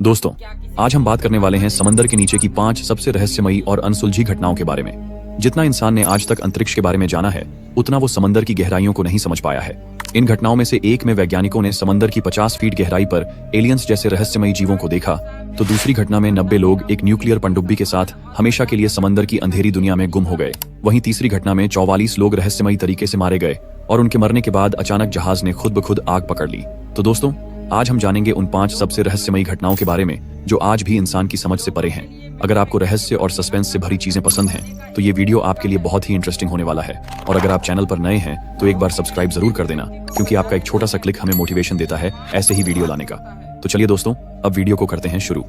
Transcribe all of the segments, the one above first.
दोस्तों, आज हम बात करने वाले हैं समंदर के नीचे की 5 सबसे रहस्यमयी और अनसुलझी घटनाओं के बारे में। जितना इंसान ने आज तक अंतरिक्ष के बारे में जाना है, उतना वो समंदर की गहराइयों को नहीं समझ पाया है। इन घटनाओं में से एक में वैज्ञानिकों ने समंदर की 50 फीट गहराई पर एलियंस जैसे रहस्यमयी जीवों को देखा, तो दूसरी घटना में 90 लोग एक न्यूक्लियर पनडुब्बी के साथ हमेशा के लिए समंदर की अंधेरी दुनिया में गुम हो गए। वहीं तीसरी घटना में 44 लोग रहस्यमयी तरीके से मारे गए और उनके मरने के बाद अचानक जहाज ने खुद ब खुद आग पकड़ ली। तो दोस्तों, आज हम जानेंगे उन 5 सबसे रहस्यमयी घटनाओं के बारे में जो आज भी इंसान की समझ से परे हैं। अगर आपको रहस्य और सस्पेंस से भरी चीजें पसंद हैं, तो ये वीडियो आपके लिए बहुत ही इंटरेस्टिंग होने वाला है। और अगर आप चैनल पर नए हैं तो एक बार सब्सक्राइब जरूर कर देना, क्योंकि आपका एक छोटा सा क्लिक हमें मोटिवेशन देता है ऐसे ही वीडियो लाने का। तो चलिए दोस्तों, अब वीडियो को करते हैं शुरू।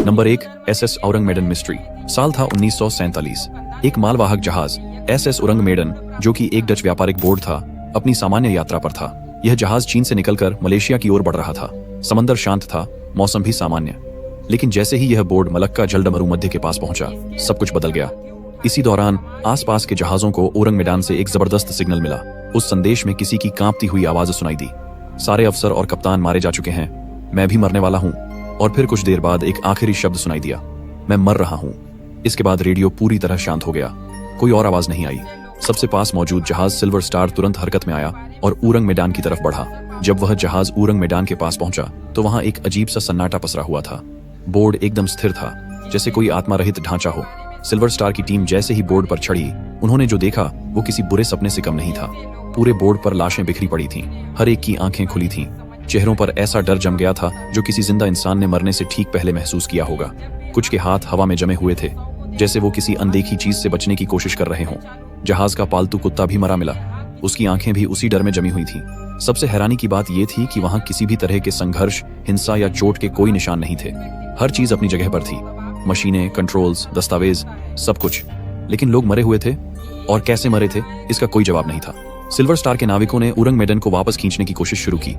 Number 1, SS Ourang Medan mystery. साल था 1947। एक मालवाहक जहाज SS औरंगमेडन, जो कि एक डच व्यापारिक बोर्ड था, अपनी सामान्य यात्रा पर था। यह जहाज चीन से निकलकर मलेशिया की ओर बढ़ रहा था। समंदर शांत था, मौसम भी सामान्य। लेकिन जैसे ही यह बोर्ड मलक्का जलडमरू मध्य के पास पहुंचा, सब कुछ बदल गया। इसी दौरान आसपास के जहाजों को औरंगमेडन से एक जबरदस्त सिग्नल मिला। उस संदेश में किसी की कांपती हुई आवाज सुनाई दी। सारे अफसर और कप्तान मारे जा चुके हैं, मैं भी मरने वाला हूं। और फिर कुछ देर बाद एक आखिरी शब्द सुनाई दिया, मैं मर रहा हूं। इसके बाद रेडियो पूरी तरह शांत हो गया, कोई और आवाज नहीं आई। सबसे पास मौजूद जहाज सिल्वर स्टार तुरंत हरकत में आया और औरंगमेडन की तरफ बढ़ा। जब वह जहाज औरंगमेडन के पास पहुंचा तो वहां एक अजीब सा सन्नाटा पसरा हुआ था। बोर्ड एकदम स्थिर था, जैसे कोई आत्मा रहित ढांचा हो। सिल्वर स्टार की टीम जैसे ही बोर्ड पर चढ़ी, उन्होंने जो देखा वो किसी बुरे सपने से कम नहीं था। पूरे बोर्ड पर लाशें बिखरी पड़ी थीं, हर एक की आंखें खुली थीं। चेहरों पर ऐसा डर जम गया था जो किसी जिंदा इंसान ने मरने से ठीक पहले महसूस किया होगा। कुछ के हाथ हवा में जमे हुए थे, जैसे वो किसी अनदेखी चीज से बचने की कोशिश कर रहे हों। जहाज का पालतू कुत्ता भी मरा मिला, उसकी आंखें भी उसी डर में जमी हुई थीं। सबसे हैरानी की बात यह थी कि वहां किसी भी तरह के संघर्ष, हिंसा या चोट के कोई निशान नहीं थे। हर चीज अपनी जगह पर थी, मशीनें, कंट्रोल्स, दस्तावेज, सब कुछ। लेकिन लोग मरे हुए थे, और कैसे मरे थे इसका कोई जवाब नहीं था। सिल्वर स्टार के नाविकों ने औरंगमेडन को वापस खींचने की कोशिश शुरू की,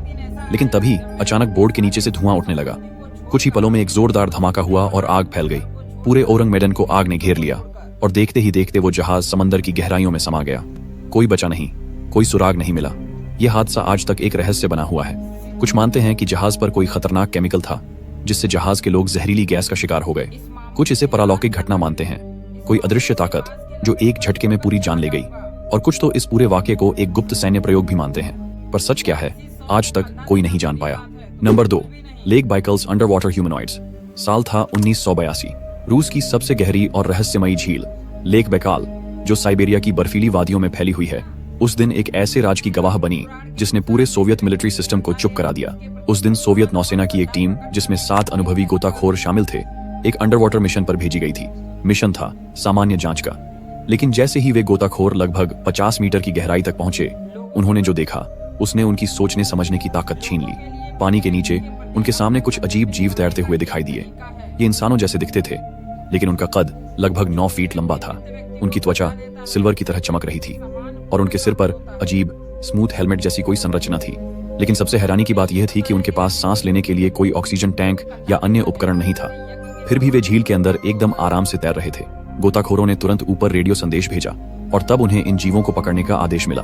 लेकिन तभी अचानक बोर्ड के नीचे से धुआं उठने लगा। कुछ ही पलों में एक जोरदार धमाका हुआ और आग फैल गई। पूरे औरंगमेडन को आग ने घेर लिया और देखते ही देखते वो जहाज समंदर की गहराइयों में समा गया। कोई बचा नहीं, कोई सुराग नहीं मिला। यह हादसा आज तक एक रहस्य बना हुआ है। कुछ मानते हैं कि जहाज पर कोई खतरनाक केमिकल था, जिससे जहाज के लोग जहरीली गैस का शिकार हो गए। कुछ इसे पारलौकिक घटना मानते हैं, कोई अदृश्य ताकत जो एक झटके में पूरी जान ले गई। और कुछ तो इस पूरे वाकये को एक गुप्त सैन्य प्रयोग भी मानते हैं। पर सच क्या है, आज तक कोई नहीं जान पाया। Number 2, lake bicycles under water humanoids. साल था 1982। रूस की सबसे गहरी और रहस्यमयी झील लेक बैकाल, जो साइबेरिया की बर्फीली वादियों में फैली हुई है, उस दिन एक ऐसे राज की गवाह बनी जिसने पूरे सोवियत मिलिट्री सिस्टम को चुप करा दिया। उस दिन सोवियत नौसेना की एक टीम, जिसमें 7 अनुभवी गोताखोर शामिल थे, एक अंडर वाटर मिशन पर भेजी गई थी। मिशन था सामान्य जांच का, लेकिन जैसे ही वे गोताखोर लगभग 50 मीटर की गहराई तक पहुंचे, उन्होंने जो देखा उसने उनकी सोचने समझने की ताकत छीन ली। पानी के नीचे उनके सामने कुछ अजीब जीव तैरते हुए दिखाई दिए। ये इंसानों जैसे दिखते थे, लेकिन उनका कद लगभग 9 फीट लंबा था। उनकी त्वचा सिल्वर की तरह चमक रही थी और उनके सिर पर अजीब स्मूथ हेलमेट जैसी कोई संरचना थी। लेकिन सबसे हैरानी की बात यह थी कि उनके पास सांस लेने के लिए कोई ऑक्सीजन टैंक या अन्य उपकरण नहीं था। फिर भी वे झील के अंदर एकदम आराम से तैर रहे थे। गोताखोरों ने तुरंत ऊपर रेडियो संदेश भेजा और तब उन्हें इन जीवों को पकड़ने का आदेश मिला।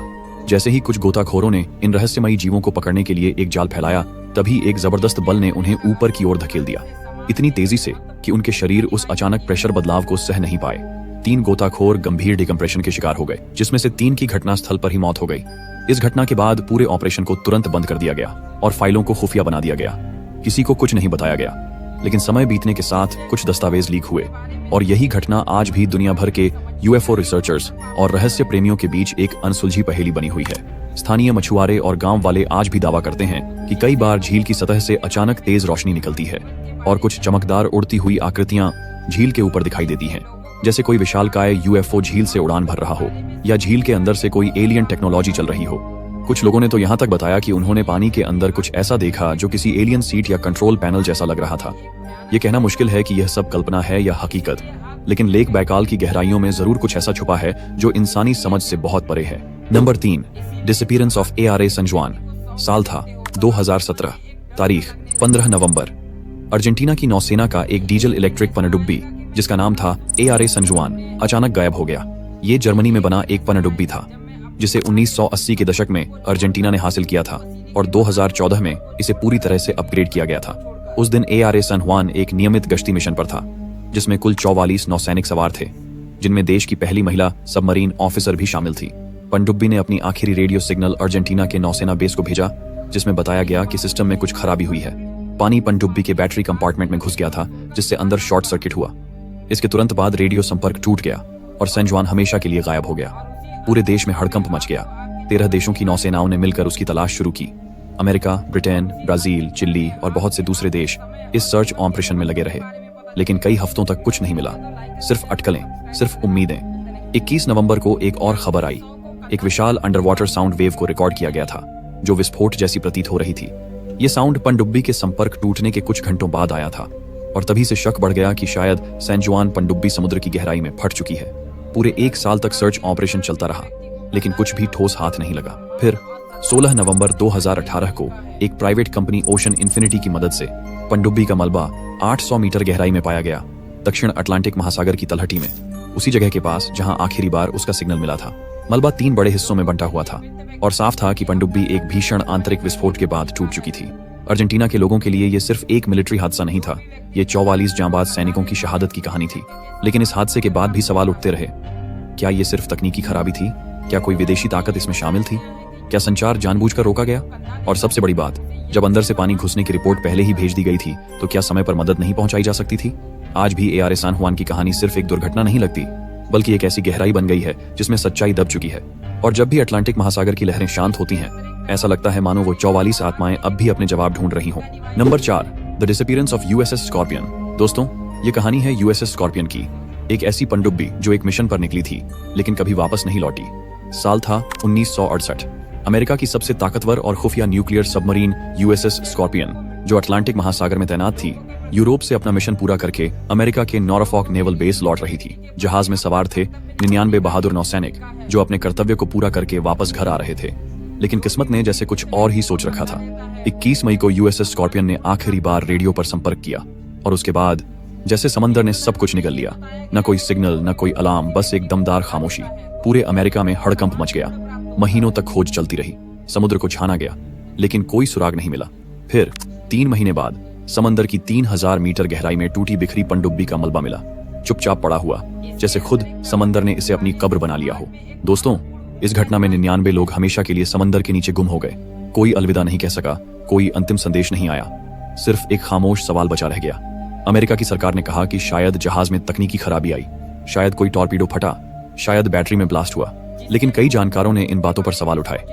जैसे ही कुछ गोताखोरों ने इन रहस्यमयी जीवों को पकड़ने के लिए एक जाल फैलाया, तभी एक जबरदस्त बल ने उन्हें ऊपर की ओर धकेल दिया, इतनी तेजी से कि उनके शरीर उस अचानक प्रेशर बदलाव को सह नहीं पाए। 3 गोताखोर गंभीर डिकम्प्रेशन के शिकार हो गए, जिसमें से 3 की घटनास्थल पर ही मौत हो गई। इस घटना के बाद पूरे ऑपरेशन को तुरंत बंद कर दिया गया और फाइलों को खुफिया बना दिया गया। किसी को कुछ नहीं बताया गया। लेकिन समय बीतने के साथ कुछ दस्तावेज लीक हुए, और यही घटना आज भी दुनिया भर के UFO रिसर्चर्स और रहस्य प्रेमियों के बीच एक अनसुलझी पहेली बनी हुई है। स्थानीय मछुआरे और गांव वाले आज भी दावा करते हैं कि कई बार झील की सतह से अचानक तेज रोशनी निकलती है और कुछ चमकदार उड़ती हुई आकृतियां झील के ऊपर दिखाई देती हैं, जैसे कोई विशालकाय UFO झील से उड़ान भर रहा हो या झील के अंदर से कोई एलियन टेक्नोलॉजी चल रही हो। कुछ लोगों ने तो यहाँ तक बताया कि उन्होंने पानी के अंदर कुछ ऐसा देखा जो किसी एलियन सीट या कंट्रोल पैनल जैसा लग रहा था। ये कहना मुश्किल है कि यह सब कल्पना है या हकीकत, लेकिन लेक बैकाल की गहराइयों में जरूर कुछ ऐसा छुपा है जो इंसानी समझ से बहुत परे है। नंबर 3, डिसअपीयरेंस ऑफ ARA सन जुआन। साल था 2017। तारीख 15 नवंबर। अर्जेंटीना की नौसेना का एक डीजल इलेक्ट्रिक पनडुब्बी, जिसका नाम था ARA सन जुआन, अचानक गायब हो गया। ये जर्मनी में बना एक पनडुब्बी था, जिसे 1980 के दशक में अर्जेंटीना ने हासिल किया था और 2014 में इसे पूरी तरह से अपग्रेड किया गया था। उस दिन ARA सन हुआन एक नियमित गश्ती मिशन पर था, जिसमें कुल 44 नौसैनिक सवार थे, जिनमें देश की पहली महिला सबमरीन ऑफिसर भी शामिल थी। पनडुब्बी ने अपनी आखिरी रेडियो सिग्नल अर्जेंटीना के नौसेना बेस को भेजा, जिसमें बताया गया कि सिस्टम में कुछ खराबी हुई है। पानी पनडुब्बी के बैटरी कंपार्टमेंट में घुस गया था, जिससे अंदर शॉर्ट सर्किट हुआ। इसके तुरंत बाद रेडियो संपर्क टूट गया और सैन जुआन हमेशा के लिए गायब हो गया। पूरे देश में हड़कंप मच गया। 13 देशों की नौसेनाओं ने मिलकर उसकी तलाश शुरू की। अमेरिका, ब्रिटेन, ब्राजील, चिली और बहुत से दूसरे देश इस सर्च ऑपरेशन में लगे रहे, लेकिन कई हफ्तों तक कुछ नहीं मिला। सिर्फ अटकलें, सिर्फ उम्मीदें। 21 नवंबर को एक और खबर आई। एक विशाल अंडरवाटर साउंड वेव को रिकॉर्ड किया गया था, जो विस्फोट जैसी प्रतीत हो रही थी। ये साउंड पनडुब्बी के संपर्क टूटने के कुछ घंटों बाद आया था, और तभी से शक बढ़ गया कि शायद सैन जुआन पनडुब्बी समुद्र की गहराई में फट चुकी है। पूरे 1 साल तक सर्च ऑपरेशन चलता रहा, लेकिन कुछ भी ठोस हाथ नहीं लगा। फिर 16 नवंबर 2018 को एक प्राइवेट कंपनी ओशन इन्फिनिटी की मदद से पनडुब्बी का मलबा 800 मीटर गहराई में पाया गया, दक्षिण अटलांटिक महासागर की तलहटी में, उसी जगह के पास जहां आखिरी बार उसका सिग्नल मिला था। मलबा 3 बड़े हिस्सों में बंटा हुआ था, और साफ था कि पनडुब्बी एक भीषण आंतरिक विस्फोट के बाद टूट चुकी थी। अर्जेंटीना के लोगों के लिए यह सिर्फ एक मिलिट्री हादसा नहीं था, ये 44 जांबाज सैनिकों की शहादत की कहानी थी। लेकिन इस हादसे के बाद भी सवाल उठते रहे। क्या ये सिर्फ तकनीकी खराबी थी? क्या कोई विदेशी ताकत इसमें शामिल थी? क्या संचार जानबूझकर रोका गया? और सबसे बड़ी बात, जब अंदर से पानी घुसने की रिपोर्ट पहले ही भेज दी गई थी, तो क्या समय पर मदद नहीं पहुंचाई जा सकती थी? आज भी ARA सन हुआन की कहानी सिर्फ एक दुर्घटना नहीं लगती, बल्कि एक ऐसी गहराई बन गई है जिसमें सच्चाई दब चुकी है। और जब भी अटलांटिक महासागर की लहरें शांत होती हैं, ऐसा लगता है मानो वो 44 आत्माएं अब भी अपने जवाब ढूंढ रही हों। Number 4, the disappearance of USS scorpion. दोस्तों, ये कहानी है USS स्कॉर्पियन की, एक ऐसी पनडुब्बी जो एक मिशन पर निकली थी, लेकिन कभी वापस नहीं लौटी। साल था 1968। अमेरिका की सबसे ताकतवर और खुफिया न्यूक्लियर सबमरीन USS स्कॉर्पियन, जो अटलांटिक महासागर में तैनात थी, यूरोप से अपना मिशन पूरा करके अमेरिका के नॉरफॉक नेवल बेस लौट रही थी। जहाज में सवार थे 99 बहादुर नौसैनिक, जो अपने कर्तव्य को पूरा करके वापस घर आ रहे थे। लेकिन किस्मत ने जैसे कुछ और ही सोच रखा था। 21 मई को USS स्कॉर्पियन ने आखिरी बार रेडियो पर संपर्क किया, और उसके बाद जैसे समंदर ने सब कुछ निगल लिया। न कोई सिग्नल, न कोई अलार्म, बस एक दमदार खामोशी। पूरे अमेरिका में हड़कंप मच गया। महीनों तक खोज चलती रही, समुद्र को छाना गया, लेकिन कोई सुराग नहीं मिला। फिर 3 महीने बाद समंदर की 3000 मीटर गहराई में टूटी बिखरी पनडुब्बी का मलबा मिला, चुपचाप पड़ा हुआ, जैसे खुद समंदर ने इसे अपनी कब्र बना लिया हो। दोस्तों, इस घटना में 99 लोग हमेशा के लिए समंदर के नीचे गुम हो गए। कोई अलविदा नहीं कह सका, कोई अंतिम संदेश नहीं आया, सिर्फ एक खामोश सवाल बचा रह गया। अमेरिका की सरकार ने कहा कि शायद जहाज में तकनीकी खराबी आई, शायद कोई टॉर्पीडो फटा, शायद बैटरी में ब्लास्ट हुआ। लेकिन कई जानकारों ने इन बातों पर सवाल उठाए।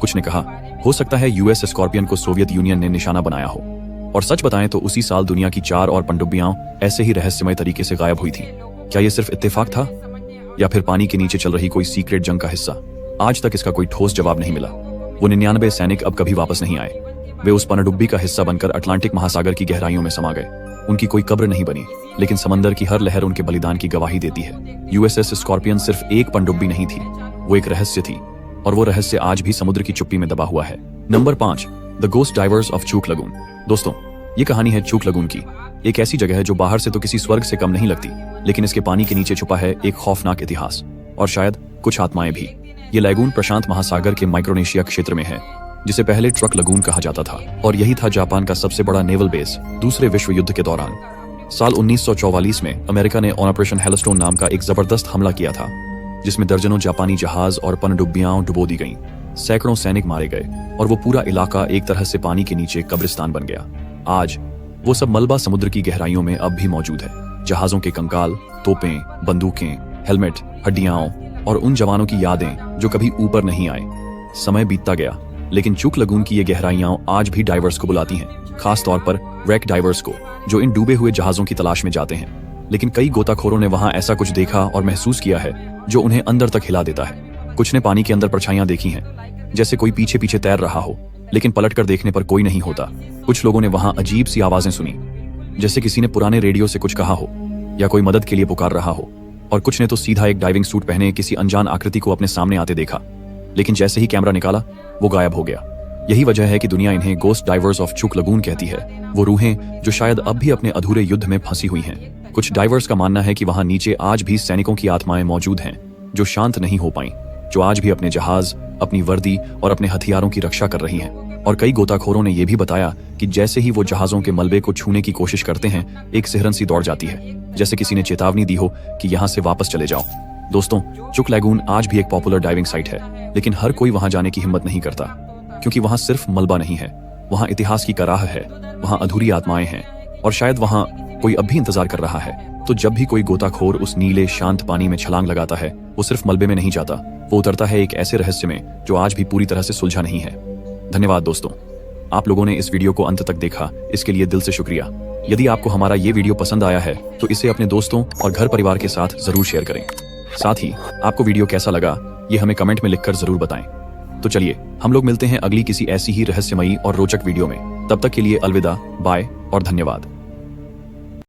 कुछ ने कहा, हो सकता है USS स्कॉर्पियन को सोवियत यूनियन ने निशाना बनाया हो। और सच बताएं तो उसी साल दुनिया की 4 और पनडुब्बियां ऐसे ही रहस्यमय तरीके से गायब हुई थी। क्या यह सिर्फ इत्तेफाक था, या फिर पानी के नीचे चल रही कोई सीक्रेट जंग का हिस्सा? आज तक इसका कोई ठोस जवाब नहीं मिला। वो 99 सैनिक अब कभी वापस नहीं आए। वे उस पनडुब्बी का हिस्सा बनकर अटलांटिक महासागर की गहराइयों में समा गए। उनकी कोई कब्र नहीं बनी, लेकिन समंदर की हर लहर उनके बलिदान की गवाही देती है। USS स्कॉर्पियन सिर्फ एक पनडुब्बी नहीं थी, वो एक रहस्य थी, और वो रहस्य आज भी समुद्र की चुप्पी में दबा हुआ है। Number 5, the ghost diverse of चूक लगून। दोस्तों, ये कहानी है चूक लगून की, एक ऐसी जगह है जो बाहर से तो किसी स्वर्ग से कम नहीं लगती, लेकिन इसके पानी के नीचे छुपा है एक खौफनाक इतिहास, और शायद कुछ आत्माएं भी। ये लैगून प्रशांत महासागर के माइक्रोनेशिया क्षेत्र में है, जिसे पहले ट्रक लगून कहा जाता था, और यही था जापान का सबसे बड़ा नेवल बेस दूसरे विश्व युद्ध के दौरान। साल 1944 में अमेरिका ने ऑपरेशन हेलस्टोन नाम का एक जबरदस्त हमला किया था, जिसमें दर्जनों जापानी जहाज और पनडुब्बियां डुबो दी गईं, सैकड़ों सैनिक मारे गए, और वो पूरा इलाका एक तरह से पानी के नीचे कब्रिस्तान बन गया। आज वो सब मलबा समुद्र की गहराइयों में अब भी मौजूद है। जहाजों के कंकाल, तोपें, बंदूकें, हेलमेट, हड्डियां और उन जवानों की यादें जो कभी ऊपर नहीं आए। समय बीतता गया, लेकिन चूक लगून की ये गहराइयां आज भी डाइवर्स को बुलाती हैं, खास तौर पर wreck डाइवर्स को, जो इन डूबे हुए जहाजों की तलाश में जाते हैं। लेकिन कई गोताखोरों ने वहां ऐसा कुछ देखा और महसूस किया है जो उन्हें अंदर तक हिला देता है। कुछ ने पानी के अंदर परछाइयां देखी हैं, जैसे कोई पीछे पीछे तैर रहा हो, लेकिन पलटकर देखने पर कोई नहीं होता। कुछ लोगों ने वहां अजीब सी आवाजें सुनी, जैसे किसी ने पुराने रेडियो से कुछ कहा हो या कोई मदद के लिए पुकार रहा हो। और कुछ ने तो सीधा एक डाइविंग सूट पहने किसी अनजान आकृति को अपने सामने आते देखा, लेकिन जैसे ही कैमरा निकाला वो गायब हो गया। यही वजह है कि दुनिया इन्हें गोस्ट डाइवर्स ऑफ चूक लगून कहती है। वो रूहें जो शायद अब भी अपने अधूरे युद्ध में फंसी हुई हैं। कुछ डाइवर्स का मानना है कि वहां नीचे आज भी सैनिकों की आत्माएं मौजूद हैं, जो शांत नहीं हो पाई, जो आज भी अपने जहाज, अपनी वर्दी और अपने हथियारों की रक्षा कर रही हैं। और कई गोताखोरों ने यह भी बताया कि जैसे ही वो जहाजों के मलबे को छूने की कोशिश करते हैं, एक सिहरन सी दौड़ जाती है, जैसे किसी ने चेतावनी दी हो कि यहाँ से वापस चले जाओ। दोस्तों, चुक लैगून आज भी एक पॉपुलर डाइविंग साइट है, लेकिन हर कोई वहां जाने की हिम्मत नहीं करता, क्योंकि वहां सिर्फ मलबा नहीं है, वहां इतिहास की कराह है, वहां अधूरी आत्माएं हैं, और शायद वहां कोई अब भी इंतजार कर रहा है। तो जब भी कोई गोताखोर उस नीले शांत पानी में छलांग लगाता है, वो सिर्फ मलबे में नहीं जाता, वो उतरता है एक ऐसे रहस्य में जो आज भी पूरी तरह से सुलझा नहीं है। धन्यवाद दोस्तों, आप लोगों ने इस वीडियो को अंत तक देखा, इसके लिए दिल से शुक्रिया। यदि आपको हमारा ये वीडियो पसंद आया है तो इसे अपने दोस्तों और घर परिवार के साथ जरूर शेयर करें। साथ ही आपको वीडियो कैसा लगा ये हमें कमेंट में लिखकर जरूर बताएं। तो चलिए, हम लोग मिलते हैं अगली किसी ऐसी ही रहस्यमयी और रोचक वीडियो में। तब तक के लिए अलविदा, बाय और धन्यवाद।